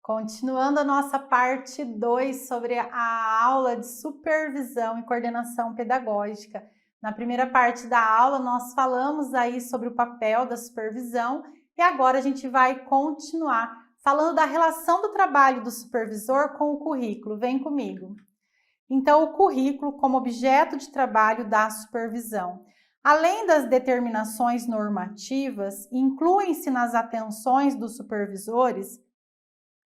Continuando a nossa parte 2 sobre a aula de supervisão e coordenação pedagógica. Na primeira parte da aula, nós falamos aí sobre o papel da supervisão e agora a gente vai continuar falando da relação do trabalho do supervisor com o currículo. Vem comigo. Então, o currículo como objeto de trabalho da supervisão. Além das determinações normativas, incluem-se nas atenções dos supervisores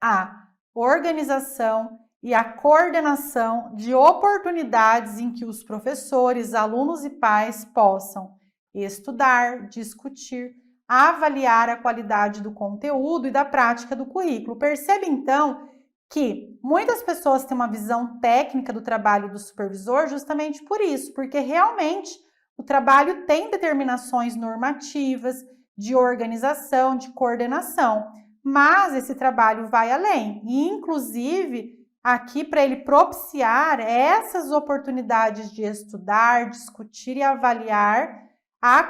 a organização e a coordenação de oportunidades em que os professores, alunos e pais possam estudar, discutir, avaliar a qualidade do conteúdo e da prática do currículo. Perceba, então, que muitas pessoas têm uma visão técnica do trabalho do supervisor justamente por isso, porque realmente o trabalho tem determinações normativas, de organização, de coordenação. Mas esse trabalho vai além e, inclusive, aqui para ele propiciar essas oportunidades de estudar, discutir e avaliar a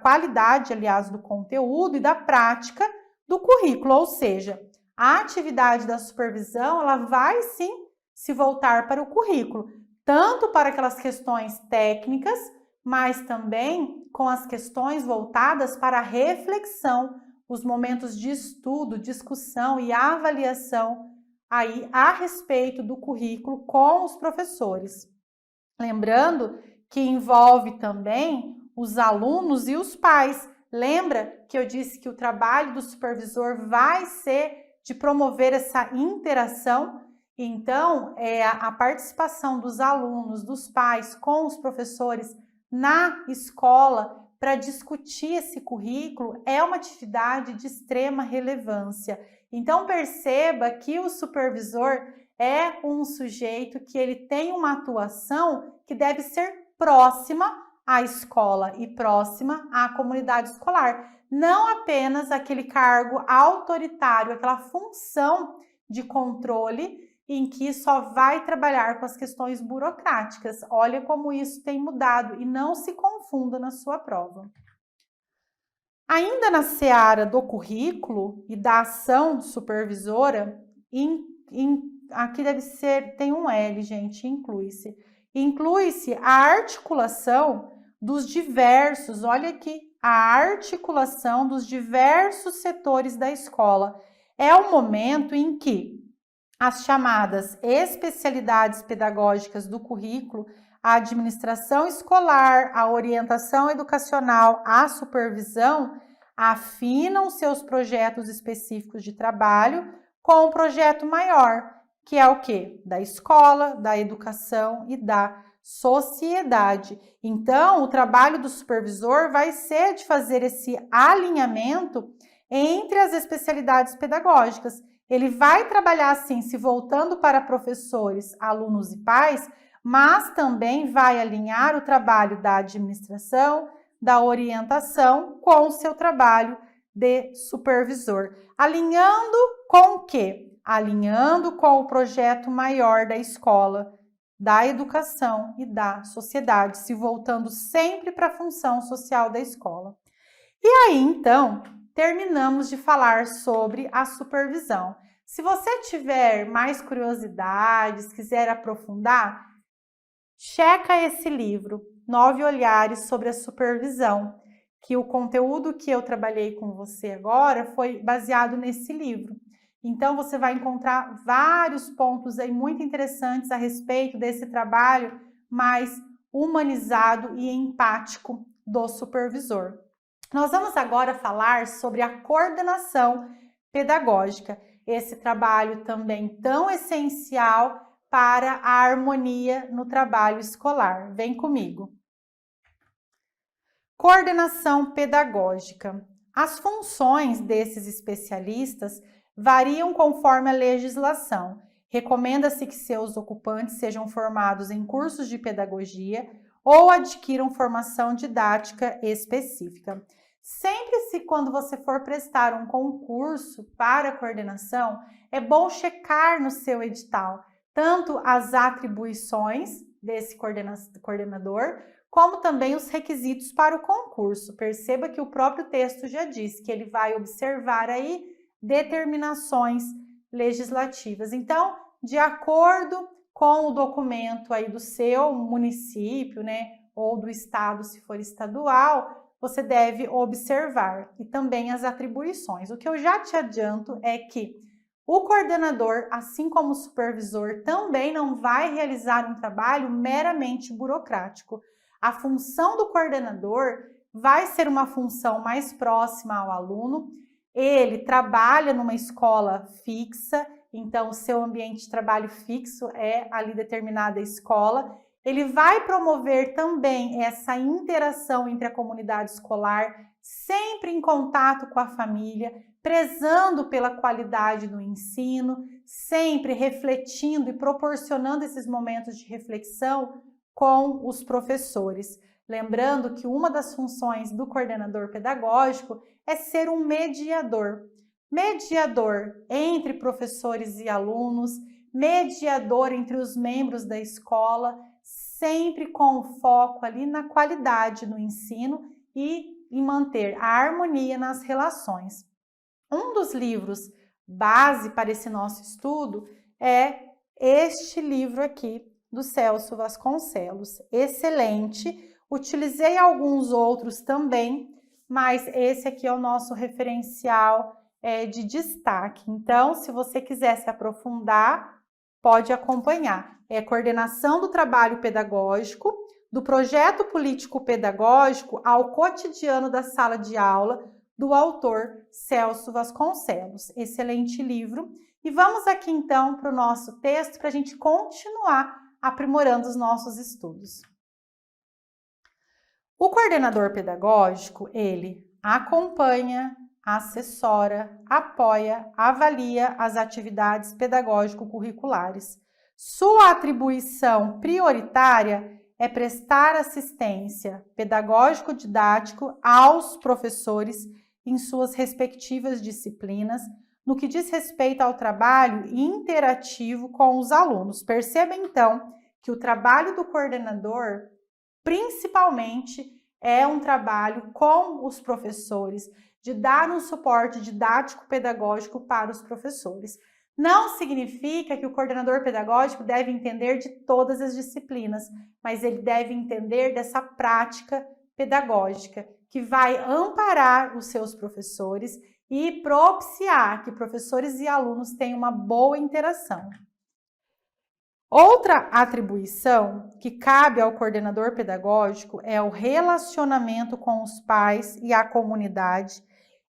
qualidade, aliás, do conteúdo e da prática do currículo, ou seja, a atividade da supervisão, ela vai sim se voltar para o currículo, tanto para aquelas questões técnicas, mas também com as questões voltadas para a reflexão, os momentos de estudo, discussão e avaliação aí a respeito do currículo com os professores. Lembrando que envolve também os alunos e os pais. Lembra que eu disse que o trabalho do supervisor vai ser de promover essa interação? Então, a participação dos alunos, dos pais com os professores na escola para discutir esse currículo é uma atividade de extrema relevância. Então, perceba que o supervisor é um sujeito que ele tem uma atuação que deve ser próxima à escola e próxima à comunidade escolar. Não apenas aquele cargo autoritário, aquela função de controle em que só vai trabalhar com as questões burocráticas. Olha como isso tem mudado e não se confunda na sua prova. Ainda na seara do currículo e da ação supervisora, aqui tem um L, gente, inclui-se. Inclui-se a articulação dos diversos, olha aqui, a articulação dos diversos setores da escola. É o momento em que as chamadas especialidades pedagógicas do currículo, a administração escolar, a orientação educacional, a supervisão, afinam seus projetos específicos de trabalho com um projeto maior, que é o quê? Da escola, da educação e da sociedade. Então, o trabalho do supervisor vai ser de fazer esse alinhamento entre as especialidades pedagógicas. Ele vai trabalhar, assim, se voltando para professores, alunos e pais, mas também vai alinhar o trabalho da administração, da orientação com o seu trabalho de supervisor. Alinhando com o quê? Alinhando com o projeto maior da escola, da educação e da sociedade, se voltando sempre para a função social da escola. E aí, então, terminamos de falar sobre a supervisão. Se você tiver mais curiosidades, quiser aprofundar, checa esse livro, 9 Olhares sobre a Supervisão, que o conteúdo que eu trabalhei com você agora foi baseado nesse livro. Então, você vai encontrar vários pontos aí muito interessantes a respeito desse trabalho mais humanizado e empático do supervisor. Nós vamos agora falar sobre a coordenação pedagógica, esse trabalho também tão essencial para a harmonia no trabalho escolar. Vem comigo. Coordenação pedagógica. As funções desses especialistas variam conforme a legislação. Recomenda-se que seus ocupantes sejam formados em cursos de pedagogia ou adquiram formação didática específica. Sempre quando você for prestar um concurso para coordenação, é bom checar no seu edital tanto as atribuições desse coordenador, como também os requisitos para o concurso. Perceba que o próprio texto já diz que ele vai observar aí determinações legislativas. Então, de acordo com o documento aí do seu município, né, ou do estado, se for estadual, você deve observar, e também as atribuições. O que eu já te adianto é que o coordenador, assim como o supervisor, também não vai realizar um trabalho meramente burocrático. A função do coordenador vai ser uma função mais próxima ao aluno. Ele trabalha numa escola fixa, então o seu ambiente de trabalho fixo é ali determinada escola. Ele vai promover também essa interação entre a comunidade escolar, sempre em contato com a família, prezando pela qualidade do ensino, sempre refletindo e proporcionando esses momentos de reflexão com os professores. Lembrando que uma das funções do coordenador pedagógico é ser um mediador. Mediador entre professores e alunos, mediador entre os membros da escola, sempre com foco ali na qualidade do ensino e em manter a harmonia nas relações. Um dos livros base para esse nosso estudo é este livro aqui, do Celso Vasconcelos. Excelente! Utilizei alguns outros também, mas esse aqui é o nosso referencial de destaque. Então, se você quiser se aprofundar, pode acompanhar. É Coordenação do Trabalho Pedagógico, do Projeto Político Pedagógico ao Cotidiano da Sala de Aula, do autor Celso Vasconcelos. Excelente livro. E vamos aqui então para o nosso texto para a gente continuar aprimorando os nossos estudos. O coordenador pedagógico, ele acompanha, assessora, apoia, avalia as atividades pedagógico-curriculares. Sua atribuição prioritária é prestar assistência pedagógico-didático aos professores em suas respectivas disciplinas, no que diz respeito ao trabalho interativo com os alunos. Perceba, então, que o trabalho do coordenador, principalmente, é um trabalho com os professores, de dar um suporte didático-pedagógico para os professores. Não significa que o coordenador pedagógico deve entender de todas as disciplinas, mas ele deve entender dessa prática pedagógica, que vai amparar os seus professores e propiciar que professores e alunos tenham uma boa interação. Outra atribuição que cabe ao coordenador pedagógico é o relacionamento com os pais e a comunidade,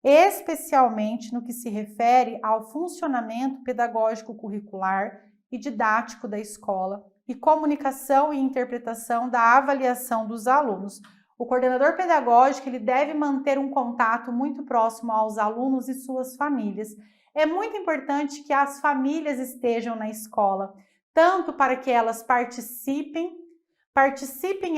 especialmente no que se refere ao funcionamento pedagógico curricular e didático da escola e comunicação e interpretação da avaliação dos alunos. O coordenador pedagógico ele deve manter um contato muito próximo aos alunos e suas famílias. É muito importante que as famílias estejam na escola, tanto para que elas participem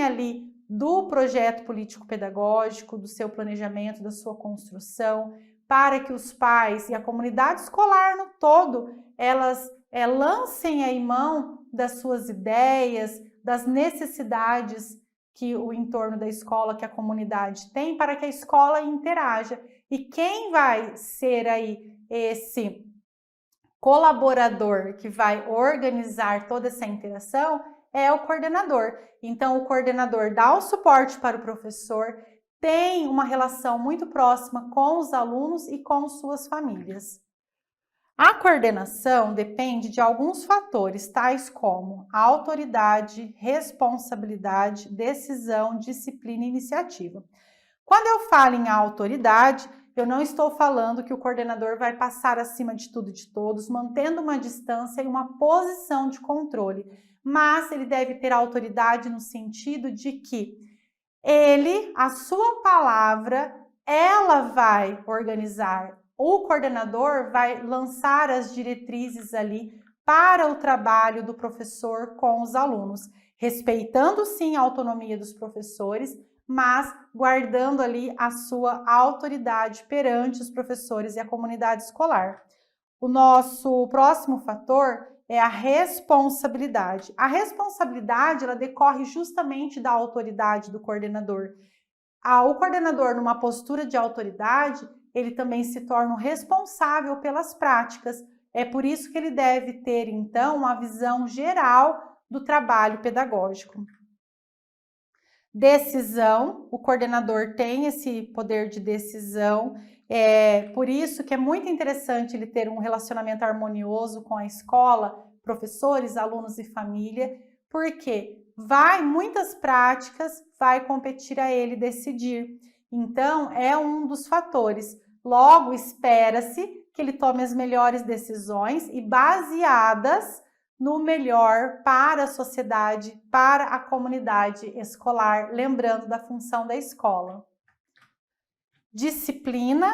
ali do projeto político-pedagógico, do seu planejamento, da sua construção, para que os pais e a comunidade escolar no todo, elas lancem aí mão das suas ideias, das necessidades que o entorno da escola, que a comunidade tem, para que a escola interaja. E quem vai ser aí esse colaborador que vai organizar toda essa interação é o coordenador. Então, o coordenador dá o suporte para o professor, tem uma relação muito próxima com os alunos e com suas famílias. A coordenação depende de alguns fatores, tais como autoridade, responsabilidade, decisão, disciplina e iniciativa. Quando eu falo em autoridade, eu não estou falando que o coordenador vai passar acima de tudo e de todos, mantendo uma distância e uma posição de controle, mas ele deve ter autoridade no sentido de que ele, a sua palavra, ela vai organizar. O coordenador vai lançar as diretrizes ali para o trabalho do professor com os alunos, respeitando sim a autonomia dos professores, mas guardando ali a sua autoridade perante os professores e a comunidade escolar. O nosso próximo fator é a responsabilidade. A responsabilidade, ela decorre justamente da autoridade do coordenador. O coordenador, numa postura de autoridade, ele também se torna o responsável pelas práticas. É por isso que ele deve ter, então, uma visão geral do trabalho pedagógico. Decisão, o coordenador tem esse poder de decisão, por isso que é muito interessante ele ter um relacionamento harmonioso com a escola, professores, alunos e família, porque muitas práticas vai competir a ele decidir. Então, é um dos fatores. Logo, espera-se que ele tome as melhores decisões e baseadas no melhor para a sociedade, para a comunidade escolar, lembrando da função da escola. Disciplina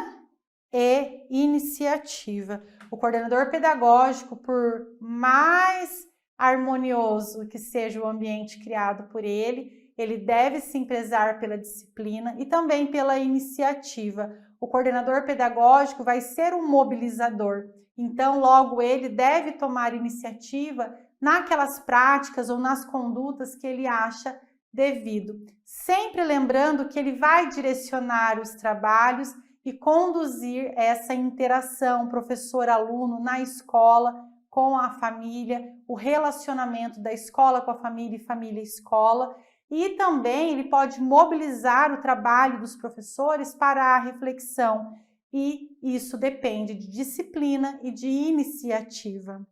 e iniciativa. O coordenador pedagógico, por mais harmonioso que seja o ambiente criado por ele deve se prezar pela disciplina e também pela iniciativa. O coordenador pedagógico vai ser um mobilizador, então logo ele deve tomar iniciativa naquelas práticas ou nas condutas que ele acha devido. Sempre lembrando que ele vai direcionar os trabalhos e conduzir essa interação professor-aluno na escola, com a família, o relacionamento da escola com a família e família-escola, e também ele pode mobilizar o trabalho dos professores para a reflexão, e isso depende de disciplina e de iniciativa.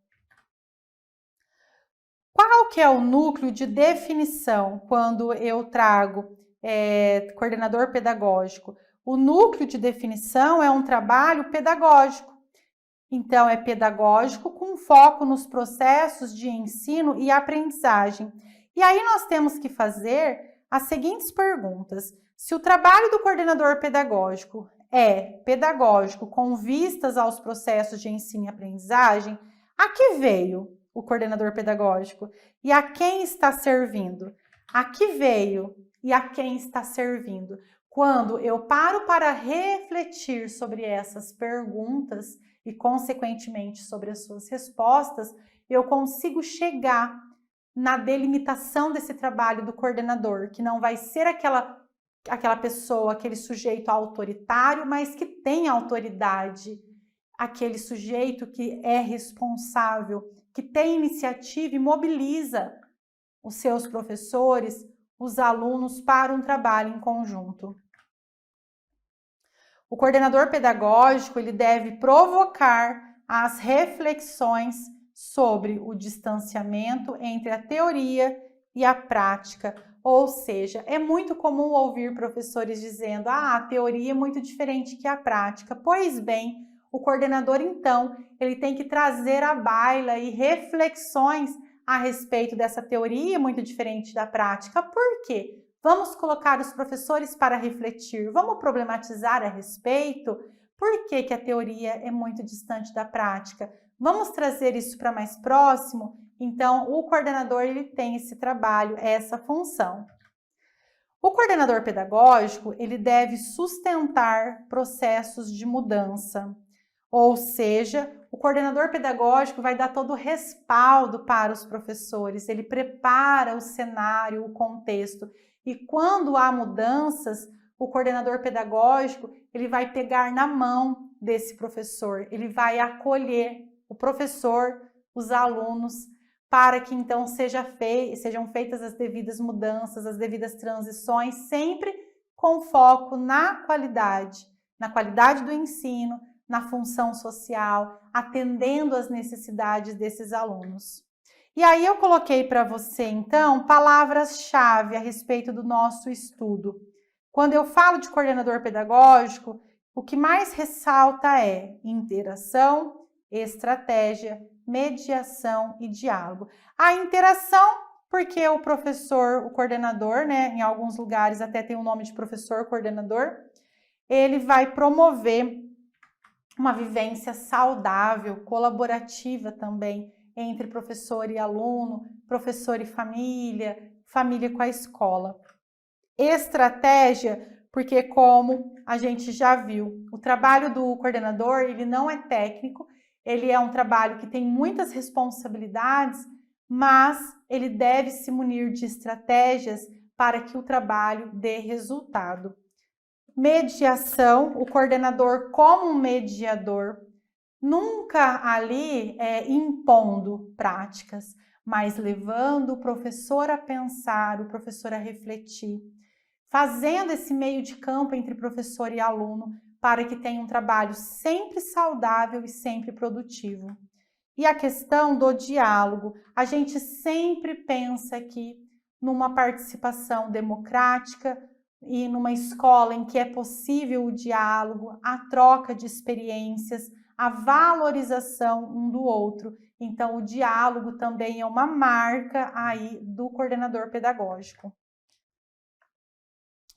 Qual que é o núcleo de definição quando eu trago coordenador pedagógico? O núcleo de definição é um trabalho pedagógico. Então, é pedagógico com foco nos processos de ensino e aprendizagem. E aí nós temos que fazer as seguintes perguntas. Se o trabalho do coordenador pedagógico é pedagógico com vistas aos processos de ensino e aprendizagem, a que veio o coordenador pedagógico? E a quem está servindo? A que veio e a quem está servindo? Quando eu paro para refletir sobre essas perguntas e, consequentemente, sobre as suas respostas, eu consigo chegar na delimitação desse trabalho do coordenador, que não vai ser aquela pessoa, aquele sujeito autoritário, mas que tem autoridade, aquele sujeito que é responsável, que tem iniciativa e mobiliza os seus professores, os alunos para um trabalho em conjunto. O coordenador pedagógico, ele deve provocar as reflexões sobre o distanciamento entre a teoria e a prática. Ou seja, é muito comum ouvir professores dizendo: a teoria é muito diferente que a prática. Pois bem, o coordenador, então, ele tem que trazer à baila e reflexões a respeito dessa teoria muito diferente da prática. Por quê? Vamos colocar os professores para refletir, vamos problematizar a respeito. Por que que a teoria é muito distante da prática? Vamos trazer isso para mais próximo? Então, o coordenador, ele tem esse trabalho, essa função. O coordenador pedagógico, ele deve sustentar processos de mudança. Ou seja, o coordenador pedagógico vai dar todo o respaldo para os professores, ele prepara o cenário, o contexto. E quando há mudanças, o coordenador pedagógico, ele vai pegar na mão desse professor, ele vai acolher o professor, os alunos, para que então sejam feitas as devidas mudanças, as devidas transições, sempre com foco na qualidade do ensino, na função social, atendendo às necessidades desses alunos. E aí eu coloquei para você, então, palavras-chave a respeito do nosso estudo. Quando eu falo de coordenador pedagógico, o que mais ressalta é interação, estratégia, mediação e diálogo. A interação, porque o professor, o coordenador, né, em alguns lugares até tem o nome de professor coordenador, ele vai promover uma vivência saudável, colaborativa também, entre professor e aluno, professor e família, família com a escola. Estratégia, porque como a gente já viu, o trabalho do coordenador, ele não é técnico, Ele é um trabalho que tem muitas responsabilidades, mas ele deve se munir de estratégias para que o trabalho dê resultado. Mediação, o coordenador como um mediador, nunca ali impondo práticas, mas levando o professor a pensar, o professor a refletir, fazendo esse meio de campo entre professor e aluno para que tenha um trabalho sempre saudável e sempre produtivo. E a questão do diálogo, a gente sempre pensa aqui numa participação democrática e numa escola em que é possível o diálogo, a troca de experiências, a valorização um do outro. Então, o diálogo também é uma marca aí do coordenador pedagógico.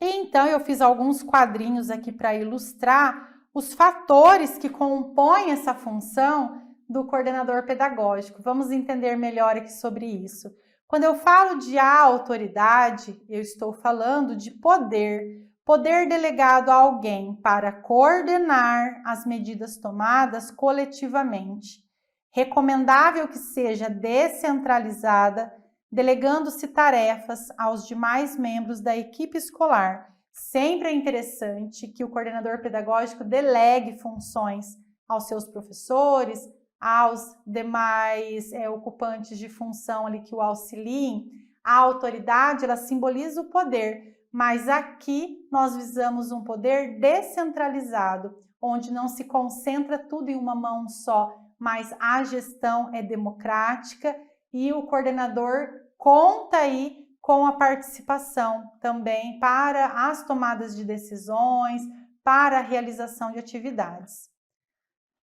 Então, eu fiz alguns quadrinhos aqui para ilustrar os fatores que compõem essa função do coordenador pedagógico. Vamos entender melhor aqui sobre isso. Quando eu falo de autoridade, eu estou falando de poder. Poder delegado a alguém para coordenar as medidas tomadas coletivamente. Recomendável que seja descentralizada, delegando-se tarefas aos demais membros da equipe escolar. Sempre é interessante que o coordenador pedagógico delegue funções aos seus professores, aos demais ocupantes de função ali que o auxiliem. A autoridade, ela simboliza o poder, mas aqui nós visamos um poder descentralizado, onde não se concentra tudo em uma mão só, mas a gestão é democrática e o coordenador conta aí com a participação também para as tomadas de decisões, para a realização de atividades.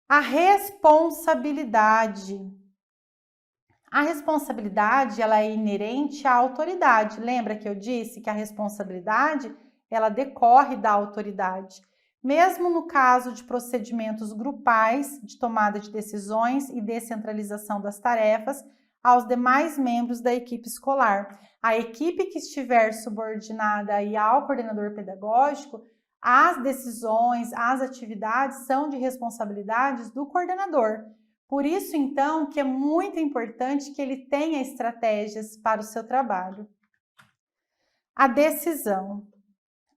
A responsabilidade. A responsabilidade, ela é inerente à autoridade. Lembra que eu disse que a responsabilidade, ela decorre da autoridade. Mesmo no caso de procedimentos grupais de tomada de decisões e descentralização das tarefas aos demais membros da equipe escolar. A equipe que estiver subordinada aí ao coordenador pedagógico, as decisões, as atividades são de responsabilidades do coordenador. Por isso, então, que é muito importante que ele tenha estratégias para o seu trabalho. A decisão.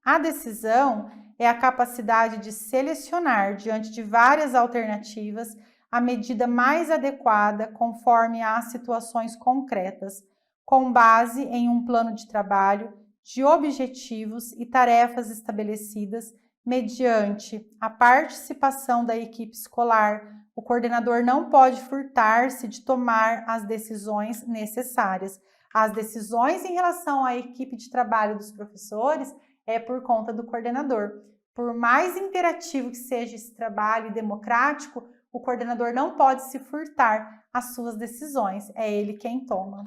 A decisão é a capacidade de selecionar, diante de várias alternativas, a medida mais adequada conforme às situações concretas, com base em um plano de trabalho, de objetivos e tarefas estabelecidas mediante a participação da equipe escolar. O coordenador não pode furtar-se de tomar as decisões necessárias. As decisões em relação à equipe de trabalho dos professores é por conta do coordenador. Por mais interativo que seja esse trabalho e democrático, o coordenador não pode se furtar às suas decisões, é ele quem toma.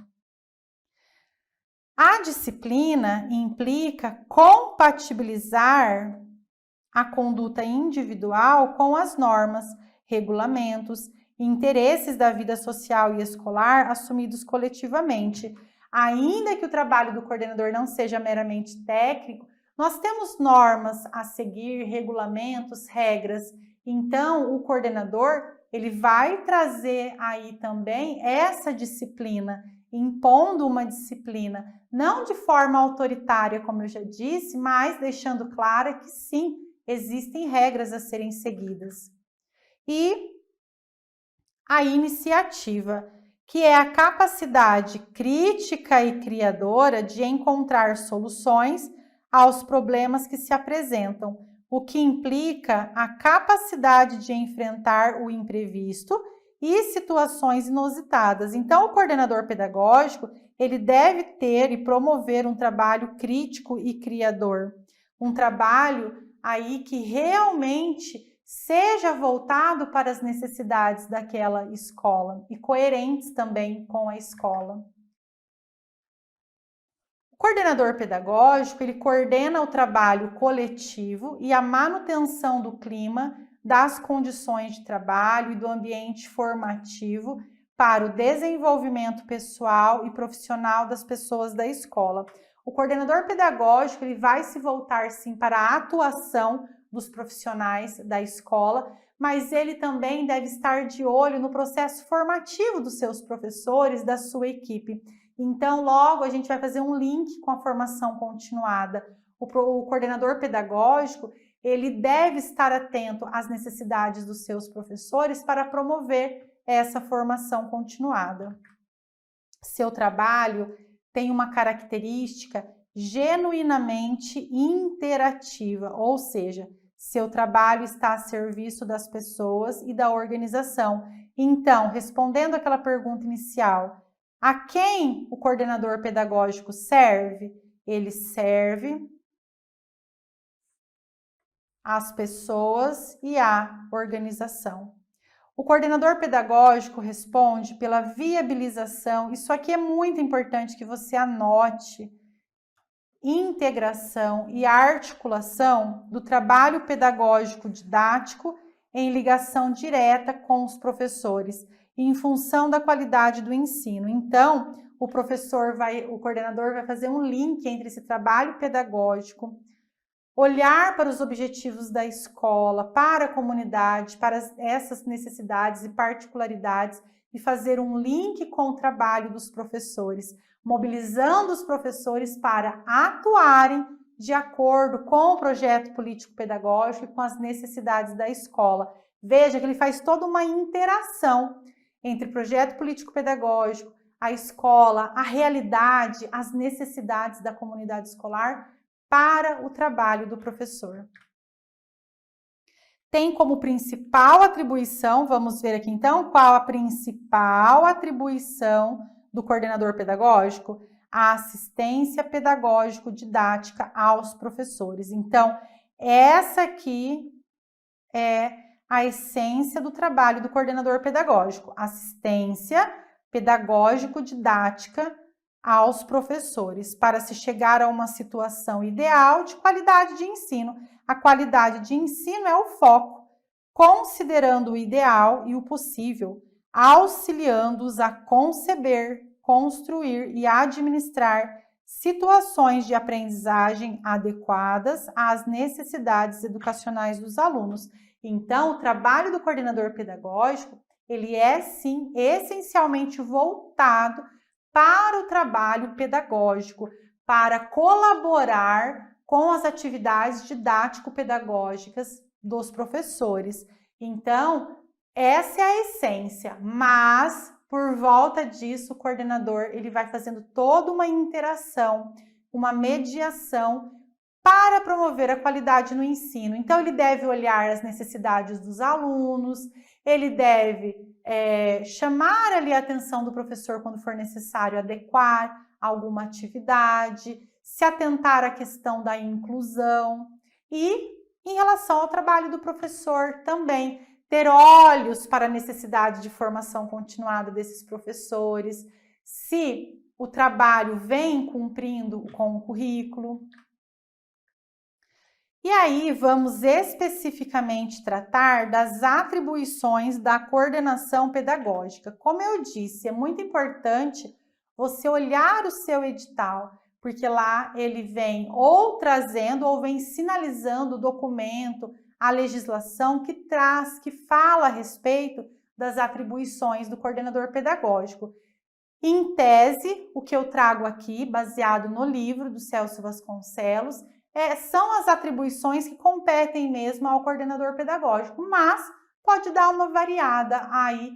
A disciplina implica compatibilizar a conduta individual com as normas, regulamentos e interesses da vida social e escolar assumidos coletivamente. Ainda que o trabalho do coordenador não seja meramente técnico, nós temos normas a seguir, regulamentos, regras. Então, o coordenador, ele vai trazer aí também essa disciplina, impondo uma disciplina, não de forma autoritária, como eu já disse, mas deixando clara que sim, existem regras a serem seguidas. E a iniciativa, que é a capacidade crítica e criadora de encontrar soluções aos problemas que se apresentam, o que implica a capacidade de enfrentar o imprevisto e situações inusitadas. Então, o coordenador pedagógico, ele deve ter e promover um trabalho crítico e criador, um trabalho aí que realmente seja voltado para as necessidades daquela escola e coerentes também com a escola. O coordenador pedagógico, ele coordena o trabalho coletivo e a manutenção do clima, das condições de trabalho e do ambiente formativo para o desenvolvimento pessoal e profissional das pessoas da escola. O coordenador pedagógico, ele vai se voltar sim para a atuação dos profissionais da escola, mas ele também deve estar de olho no processo formativo dos seus professores, da sua equipe. Então, logo a gente vai fazer um link com a formação continuada. O coordenador pedagógico, ele deve estar atento às necessidades dos seus professores para promover essa formação continuada. Seu trabalho tem uma característica genuinamente interativa, ou seja, seu trabalho está a serviço das pessoas e da organização. Então, respondendo aquela pergunta inicial, a quem o coordenador pedagógico serve? Ele serve às pessoas e à organização. O coordenador pedagógico responde pela viabilização, isso aqui é muito importante que você anote, integração e articulação do trabalho pedagógico didático em ligação direta com os professores, em função da qualidade do ensino. Então, o coordenador vai fazer um link entre esse trabalho pedagógico, olhar para os objetivos da escola, para a comunidade, para essas necessidades e particularidades e fazer um link com o trabalho dos professores, mobilizando os professores para atuarem de acordo com o projeto político-pedagógico e com as necessidades da escola. Veja que ele faz toda uma interação entre o projeto político-pedagógico, a escola, a realidade, as necessidades da comunidade escolar para o trabalho do professor. Tem como principal atribuição, vamos ver aqui então, qual a principal atribuição do coordenador pedagógico? A assistência pedagógico-didática aos professores. Então, essa aqui é a essência do trabalho do coordenador pedagógico, assistência pedagógico-didática aos professores, para se chegar a uma situação ideal de qualidade de ensino. A qualidade de ensino é o foco, considerando o ideal e o possível, auxiliando-os a conceber, construir e administrar situações de aprendizagem adequadas às necessidades educacionais dos alunos. Então, o trabalho do coordenador pedagógico, ele é sim essencialmente voltado para o trabalho pedagógico, para colaborar com as atividades didático-pedagógicas dos professores. Então, essa é a essência, mas por volta disso, o coordenador ele vai fazendo toda uma interação, uma mediação para promover a qualidade no ensino. Então, ele deve olhar as necessidades dos alunos, ele deve chamar ali a atenção do professor quando for necessário adequar alguma atividade, se atentar à questão da inclusão e, em relação ao trabalho do professor também, ter olhos para a necessidade de formação continuada desses professores, se o trabalho vem cumprindo com o currículo. E aí, vamos especificamente tratar das atribuições da coordenação pedagógica. Como eu disse, é muito importante você olhar o seu edital, porque lá ele vem ou trazendo ou vem sinalizando o documento, a legislação que traz, que fala a respeito das atribuições do coordenador pedagógico. Em tese, o que eu trago aqui, baseado no livro do Celso Vasconcelos, são as atribuições que competem mesmo ao coordenador pedagógico, mas pode dar uma variada aí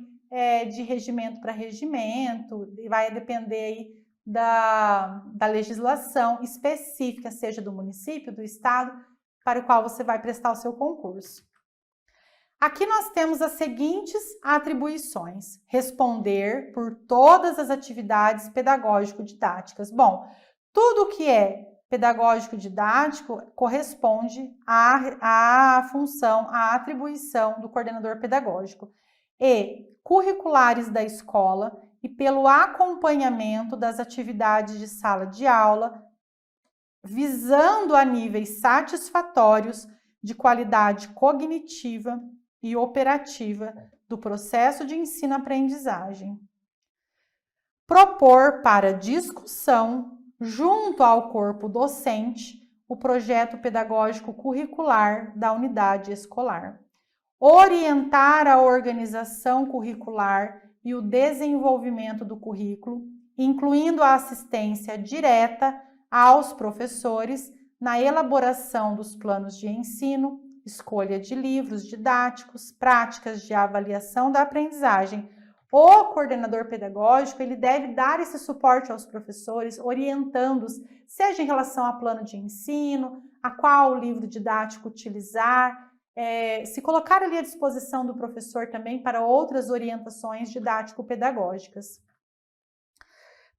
de regimento para regimento, vai depender aí da legislação específica, seja do município, do estado, para o qual você vai prestar o seu concurso. Aqui nós temos as seguintes atribuições: responder por todas as atividades pedagógico-didáticas. Bom, tudo que é pedagógico-didático corresponde à função, à atribuição do coordenador pedagógico. E curriculares da escola e pelo acompanhamento das atividades de sala de aula, visando a níveis satisfatórios de qualidade cognitiva e operativa do processo de ensino-aprendizagem. Propor para discussão, junto ao corpo docente, o projeto pedagógico curricular da unidade escolar. orientar a organização curricular e o desenvolvimento do currículo, incluindo a assistência direta aos professores na elaboração dos planos de ensino, escolha de livros didáticos, práticas de avaliação da aprendizagem. O coordenador pedagógico, ele deve dar esse suporte aos professores, orientando-os, seja em relação a plano de ensino, a qual livro didático utilizar, se colocar ali à disposição do professor também para outras orientações didático-pedagógicas.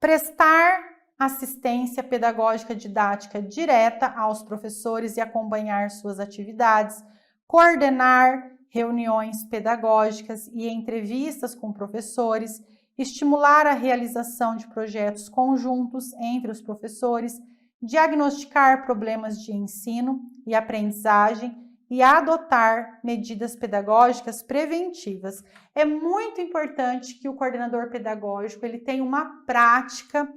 Prestar assistência pedagógica didática direta aos professores e acompanhar suas atividades, coordenar reuniões pedagógicas e entrevistas com professores, estimular a realização de projetos conjuntos entre os professores, diagnosticar problemas de ensino e aprendizagem e adotar medidas pedagógicas preventivas. É muito importante que o coordenador pedagógico ele tenha uma prática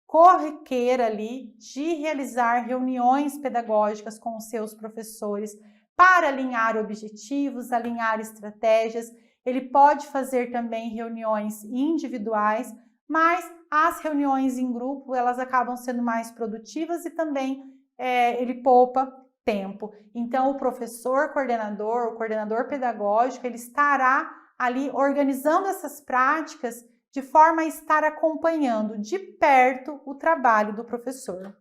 corriqueira ali de realizar reuniões pedagógicas com os seus professores para alinhar objetivos, alinhar estratégias. Ele pode fazer também reuniões individuais, mas as reuniões em grupo elas acabam sendo mais produtivas e também ele poupa tempo. Então, o professor coordenador, o coordenador pedagógico, ele estará ali organizando essas práticas de forma a estar acompanhando de perto o trabalho do professor.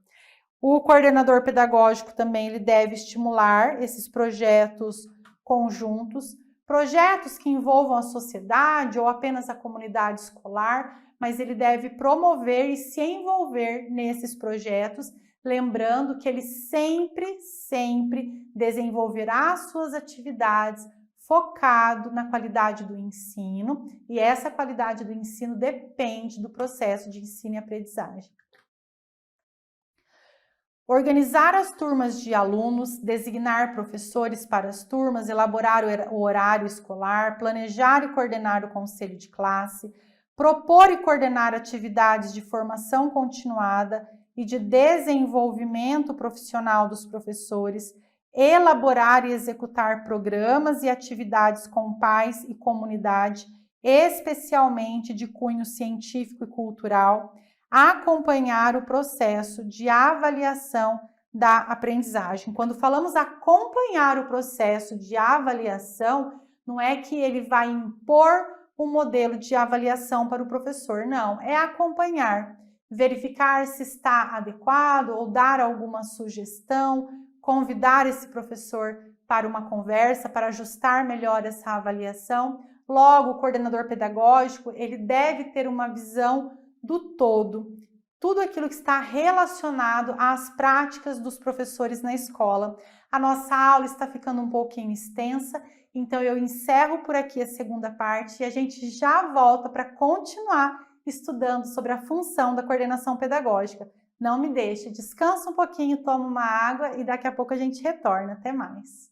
O coordenador pedagógico também ele deve estimular esses projetos conjuntos, projetos que envolvam a sociedade ou apenas a comunidade escolar, mas ele deve promover e se envolver nesses projetos, lembrando que ele sempre desenvolverá suas atividades focado na qualidade do ensino, e essa qualidade do ensino depende do processo de ensino e aprendizagem. Organizar as turmas de alunos, designar professores para as turmas, elaborar o horário escolar, planejar e coordenar o conselho de classe, propor e coordenar atividades de formação continuada e de desenvolvimento profissional dos professores, elaborar e executar programas e atividades com pais e comunidade, especialmente de cunho científico e cultural, acompanhar o processo de avaliação da aprendizagem. Quando falamos acompanhar o processo de avaliação, não é que ele vai impor um modelo de avaliação para o professor, não, é acompanhar, verificar se está adequado ou dar alguma sugestão, convidar esse professor para uma conversa, para ajustar melhor essa avaliação. Logo, o coordenador pedagógico, ele deve ter uma visão do todo, tudo aquilo que está relacionado às práticas dos professores na escola. A nossa aula está ficando um pouquinho extensa, então eu encerro por aqui a segunda parte e a gente já volta para continuar estudando sobre a função da coordenação pedagógica. Não me deixe, descansa um pouquinho, toma uma água e daqui a pouco a gente retorna. Até mais!